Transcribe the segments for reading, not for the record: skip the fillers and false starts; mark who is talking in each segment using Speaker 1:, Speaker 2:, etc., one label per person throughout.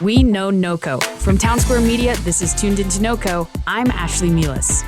Speaker 1: We know NoCo. From Town Square Media, this is Tuned Into NoCo. I'm Ashlee Meehleis.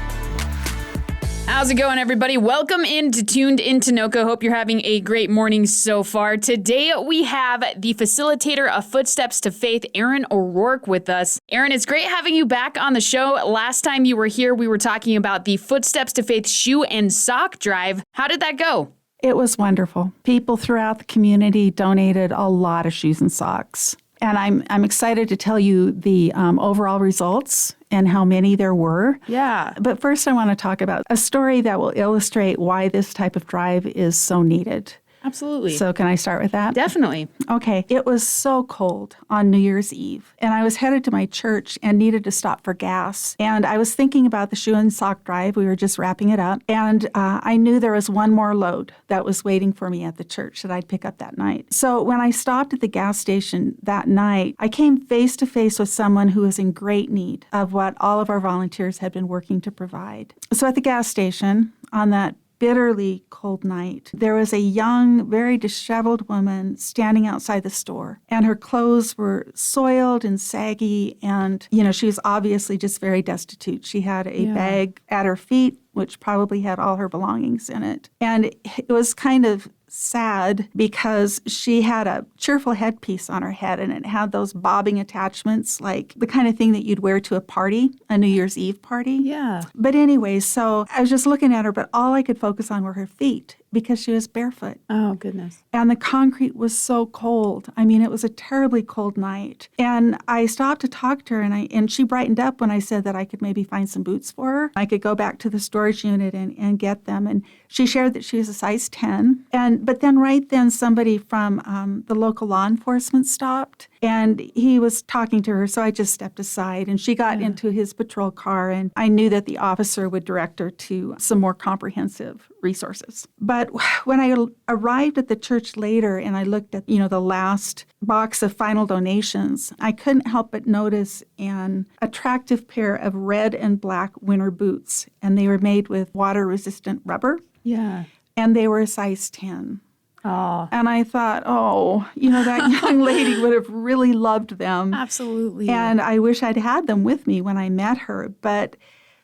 Speaker 1: How's it going, everybody? Welcome into Tuned Into NoCo. Hope you're having a great morning so far. Today, we have the facilitator of Footsteps to Faith, Erin O'Roarke, with us. Erin, it's great having you back on the show. Last time you were here, we were talking about the Footsteps to Faith shoe and sock drive. How did that go?
Speaker 2: It was wonderful. People throughout the community donated a lot of shoes and socks. And I'm excited to tell you the overall results and how many there were.
Speaker 1: Yeah.
Speaker 2: But first, I want to talk about a story that will illustrate why this type of drive is so needed.
Speaker 1: Absolutely.
Speaker 2: So can I start with that?
Speaker 1: Definitely.
Speaker 2: Okay. It was so cold on New Year's Eve, and I was headed to my church and needed to stop for gas. And I was thinking about the shoe and sock drive. We were just wrapping it up. And I knew there was one more load that was waiting for me at the church that I'd pick up that night. So when I stopped at the gas station that night, I came face to face with someone who was in great need of what all of our volunteers had been working to provide. So at the gas station on that bitterly cold night, there was a young, very disheveled woman standing outside the store, and her clothes were soiled and saggy, and, she was obviously just very destitute. She had a bag at her feet, which probably had all her belongings in it. And it was kind of sad because she had a cheerful headpiece on her head, and it had those bobbing attachments, like the kind of thing that you'd wear to a party, a New Year's Eve party.
Speaker 1: Yeah.
Speaker 2: But anyway, so I was just looking at her, but all I could focus on were her feet because she was barefoot.
Speaker 1: Oh, goodness.
Speaker 2: And the concrete was so cold. I mean, it was a terribly cold night. And I stopped to talk to her, and she brightened up when I said that I could maybe find some boots for her. I could go back to the storage unit and get them. And she shared that she was a size 10. But then right then somebody from the local law enforcement stopped, and he was talking to her. So I just stepped aside, and she got into his patrol car, and I knew that the officer would direct her to some more comprehensive resources. But when I arrived at the church later and I looked at, the last box of final donations, I couldn't help but notice an attractive pair of red and black winter boots. And they were made with water-resistant rubber.
Speaker 1: Yeah.
Speaker 2: And they were a size 10.
Speaker 1: Oh.
Speaker 2: And I thought, that young lady would have really loved them.
Speaker 1: Absolutely.
Speaker 2: And I wish I'd had them with me when I met her. But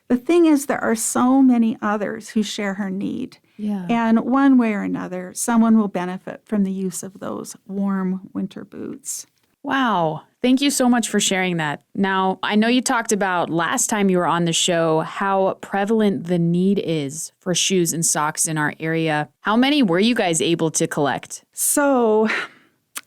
Speaker 2: the thing is, there are so many others who share her need.
Speaker 1: Yeah.
Speaker 2: And one way or another, someone will benefit from the use of those warm winter boots.
Speaker 1: Wow. Thank you so much for sharing that. Now, I know you talked about last time you were on the show how prevalent the need is for shoes and socks in our area. How many were you guys able to collect?
Speaker 2: So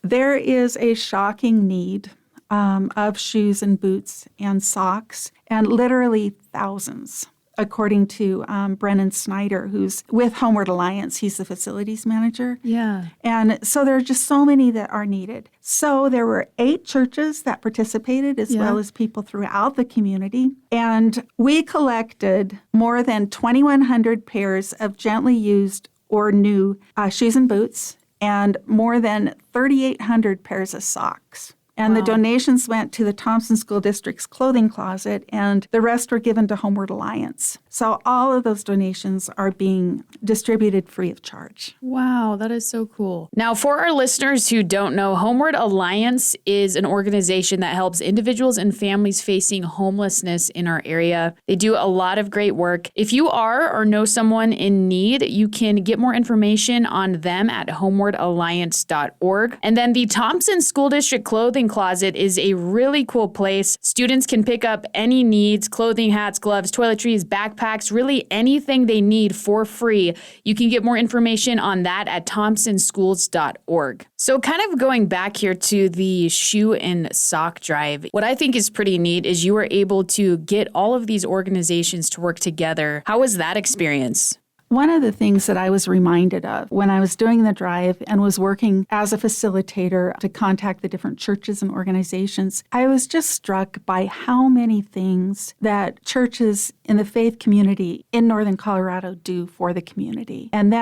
Speaker 2: there is a shocking need of shoes and boots and socks, and literally thousands, according to Brennan Snyder, who's with Homeward Alliance. He's the facilities manager.
Speaker 1: Yeah.
Speaker 2: And so there are just so many that are needed. So there were 8 churches that participated, as well as people throughout the community. And we collected more than 2,100 pairs of gently used or new shoes and boots, and more than 3,800 pairs of socks. And the donations went to the Thompson School District's clothing closet, and the rest were given to Homeward Alliance. So all of those donations are being distributed free of charge.
Speaker 1: Wow, that is so cool. Now, for our listeners who don't know, Homeward Alliance is an organization that helps individuals and families facing homelessness in our area. They do a lot of great work. If you are or know someone in need, you can get more information on them at homewardalliance.org. And then the Thompson School District Clothing Closet is a really cool place. Students can pick up any needs, clothing, hats, gloves, toiletries, backpacks, really anything they need for free. You can get more information on that at thompsonschools.org. So kind of going back here to the shoe and sock drive, what I think is pretty neat is you were able to get all of these organizations to work together. How was that experience?
Speaker 2: One of the things that I was reminded of when I was doing the drive and was working as a facilitator to contact the different churches and organizations, I was just struck by how many things that churches in the faith community in Northern Colorado do for the community. And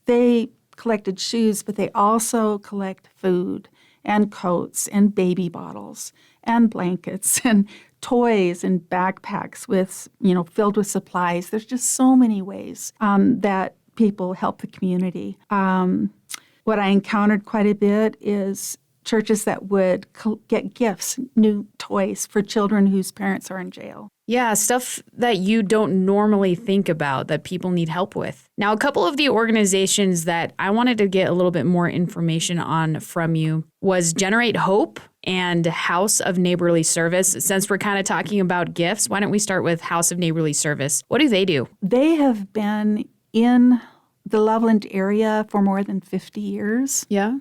Speaker 2: they collected shoes, but they also collect food and coats and baby bottles and blankets and toys and backpacks with, filled with supplies. There's just so many ways that people help the community. What I encountered quite a bit is churches that would get gifts, new toys for children whose parents are in jail.
Speaker 1: Yeah, stuff that you don't normally think about that people need help with. Now, a couple of the organizations that I wanted to get a little bit more information on from you was Generate Hope and House of Neighborly Service. Since we're kind of talking about gifts, why don't we start with House of Neighborly Service? What do they do?
Speaker 2: They have been in the Loveland area for more than 50 years.
Speaker 1: Yeah.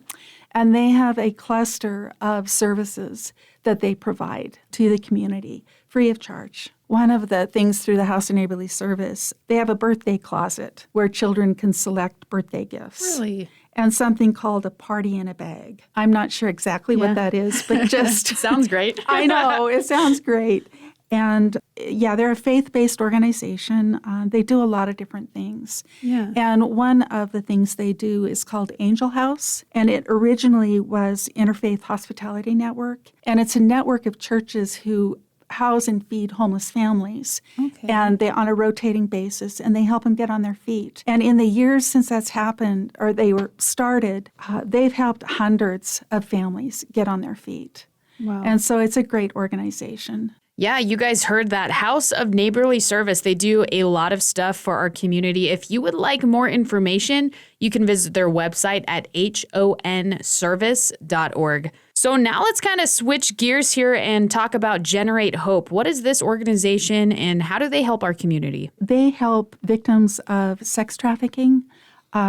Speaker 2: And they have a cluster of services that they provide to the community free of charge. One of the things through the House of Neighborly Service, they have a birthday closet where children can select birthday gifts.
Speaker 1: Really?
Speaker 2: And something called a party in a bag. I'm not sure exactly what that is, but just...
Speaker 1: Sounds great.
Speaker 2: I know, it sounds great. And yeah, they're a faith-based organization. They do a lot of different things.
Speaker 1: Yeah.
Speaker 2: And one of the things they do is called Angel House. And it originally was Interfaith Hospitality Network. And it's a network of churches who house and feed homeless families.
Speaker 1: Okay.
Speaker 2: And they on a rotating basis, and they help them get on their feet. And in the years since that's happened, or they were started, they've helped hundreds of families get on their feet.
Speaker 1: Wow.
Speaker 2: And so it's a great organization.
Speaker 1: Yeah, you guys heard that. House of Neighborly Service. They do a lot of stuff for our community. If you would like more information, you can visit their website at honservice.org. So now let's kind of switch gears here and talk about Generate Hope. What is this organization and how do they help our community?
Speaker 2: They help victims of sex trafficking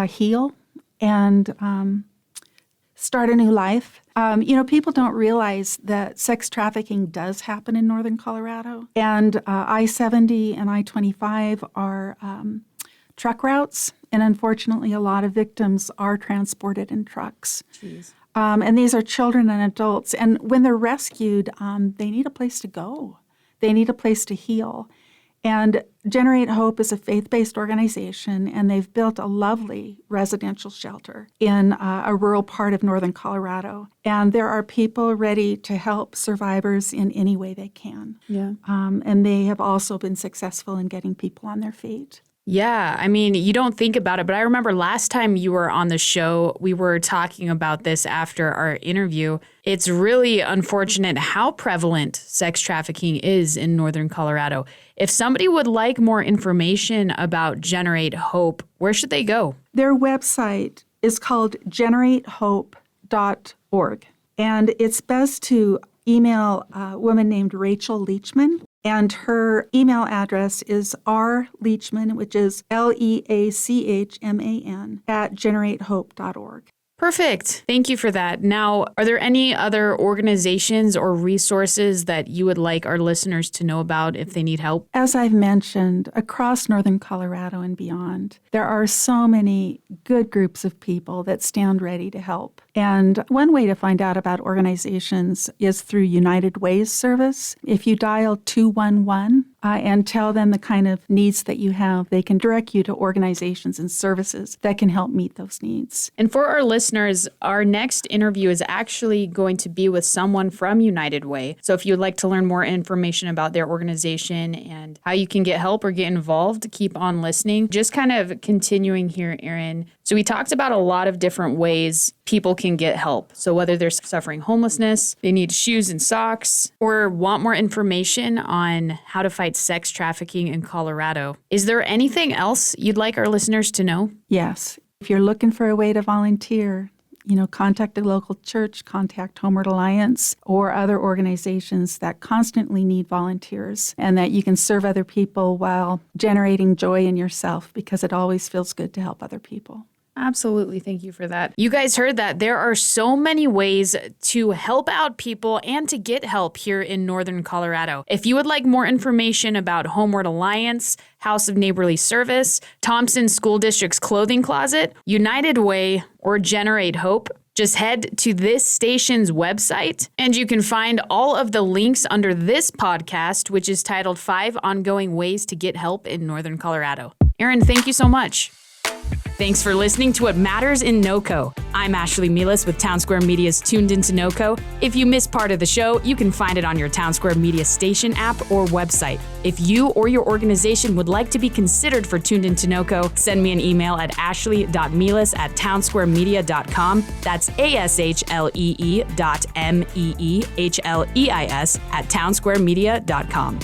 Speaker 2: heal and start a new life. People don't realize that sex trafficking does happen in northern Colorado. And I-70 and I-25 are truck routes. And unfortunately, a lot of victims are transported in trucks.
Speaker 1: Jeez.
Speaker 2: And these are children and adults. And when they're rescued, they need a place to go. They need a place to heal. And Generate Hope is a faith-based organization, and they've built a lovely residential shelter in a rural part of northern Colorado. And there are people ready to help survivors in any way they can.
Speaker 1: Yeah.
Speaker 2: And they have also been successful in getting people on their feet.
Speaker 1: Yeah, I mean, you don't think about it, but I remember last time you were on the show, we were talking about this after our interview. It's really unfortunate how prevalent sex trafficking is in northern Colorado. If somebody would like more information about Generate Hope, where should they go?
Speaker 2: Their website is called generatehope.org. And it's best to email a woman named Rachel Leachman. And her email address is rleachman, which is LEACHMAN, @generatehope.org.
Speaker 1: Perfect. Thank you for that. Now, are there any other organizations or resources that you would like our listeners to know about if they need help?
Speaker 2: As I've mentioned, across northern Colorado and beyond, there are so many good groups of people that stand ready to help. And one way to find out about organizations is through United Way's service. If you dial 211 and tell them the kind of needs that you have, they can direct you to organizations and services that can help meet those needs.
Speaker 1: And for our listeners, our next interview is actually going to be with someone from United Way. So if you'd like to learn more information about their organization and how you can get help or get involved, keep on listening. Just kind of continuing here, Erin. So we talked about a lot of different ways people can get help. So whether they're suffering homelessness, they need shoes and socks, or want more information on how to fight sex trafficking in Colorado. Is there anything else you'd like our listeners to know?
Speaker 2: Yes. If you're looking for a way to volunteer, contact a local church, contact Homeward Alliance, or other organizations that constantly need volunteers, and that you can serve other people while generating joy in yourself, because it always feels good to help other people.
Speaker 1: Absolutely. Thank you for that. You guys heard that. There are so many ways to help out people and to get help here in northern Colorado. If you would like more information about Homeward Alliance, House of Neighborly Service, Thompson School District's Clothing Closet, United Way, or Generate Hope, just head to this station's website, and you can find all of the links under this podcast, which is titled 5 Ongoing Ways to Get Help in Northern Colorado. Erin, thank you so much. Thanks for listening to What Matters in NoCo. I'm Ashlee Meehleis with Townsquare Media's Tuned Into NoCo. If you missed part of the show, you can find it on your Townsquare Media station app or website. If you or your organization would like to be considered for Tuned Into NoCo, send me an email at ashlee.meehleis@townsquaremedia.com. That's ASHLEE.MEEHLEIS@townsquaremedia.com.